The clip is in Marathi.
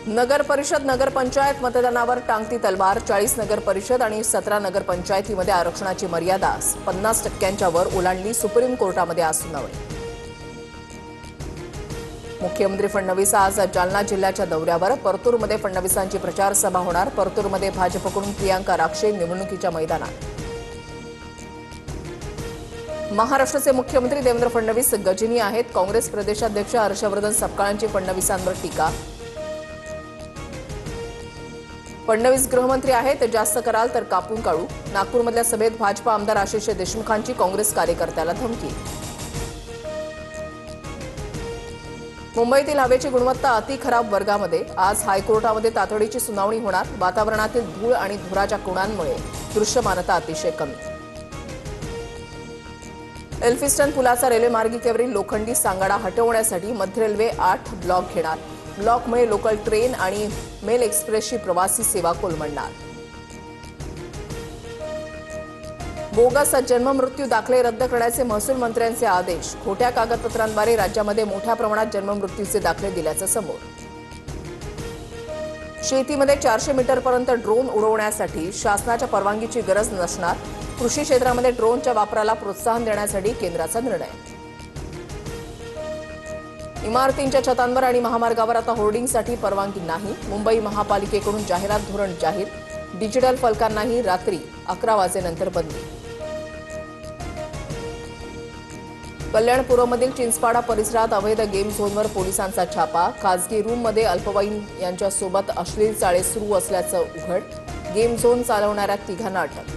नगर परिषद नगरपंचायत मतदानावर टांगती तलवार। 40 नगर परिषद आणि 17 नगरपंचायतीमध्ये आरक्षणाची मर्यादा 50% वर ओलांडली। सुप्रीम कोर्टामध्ये आज सुनावणी। मुख्यमंत्री फडणवीस आज जालना जिल्ह्याच्या दौऱ्यावर। परतूरमध्ये फडणवीसांची प्रचार सभा होणार। परतूरमध्ये भाजपकडून प्रियांका राक्षे निवडणुकीच्या मैदानात। महाराष्ट्राचे मुख्यमंत्री देवेंद्र फडणवीस गजनी आहेत। काँग्रेस प्रदेशाध्यक्ष हर्षवर्धन सपकाळांची फडणवीसांवर टीका। फडणवीस गृहमंत्री आहेत, जास्त कराल तर कापून काढू। नागपूरमधल्या सभेत भाजपा आमदार आशिष देशमुखांची काँग्रेस कार्यकर्त्याला धमकी। मुंबईतील हवेची गुणवत्ता अति खराब वर्गामध्ये। आज हायकोर्टामध्ये तातडीची सुनावणी होणार। वातावरणातील धूळ आणि धुराच्या कणांमुळे दृश्यमानता अतिशय कमी। एल्फिस्टन पुलाचा रेल्वे मार्गिकेवरील लोखंडी सांगाडा हटवण्यासाठी मध्य रेल्वे 8 ब्लॉक घेणार। ब्लॉकमुळे लोकल ट्रेन आणि मेल एक्सप्रेसची प्रवासी सेवा कोलमडणार। बोगस जन्ममृत्यू दाखले रद्द करण्याचे महसूल मंत्र्यांचे आदेश। खोट्या कागदपत्रांद्वारे राज्यामध्ये मोठ्या प्रमाणात जन्ममृत्यूचे दाखले दिल्याचं समोर। शेतीमध्ये 400 मीटरपर्यंत ड्रोन उडवण्यासाठी शासनाच्या परवानगीची गरज नसणार। कृषी क्षेत्रामध्ये ड्रोनच्या वापराला प्रोत्साहन देण्यासाठी केंद्राचा निर्णय। इमारतींच्या छतांवर आणि महामार्गावर आता होर्डिंगसाठी परवानगी नाही। मुंबई महापालिकेकडून जाहिरात धोरण जाहीर। डिजिटल फलकांनाही रात्री 11 वाजेनंतर बंदी। कल्याणपुरममधील चिंचपाडा परिसरात अवैध गेम झोनवर पोलिसांचा छापा। खासगी रूममध्ये अल्पवयीन यांच्यासोबत अश्लील चाळे सुरू असल्याचं उघड। गेम झोन चालवणाऱ्या 3घांना अटक।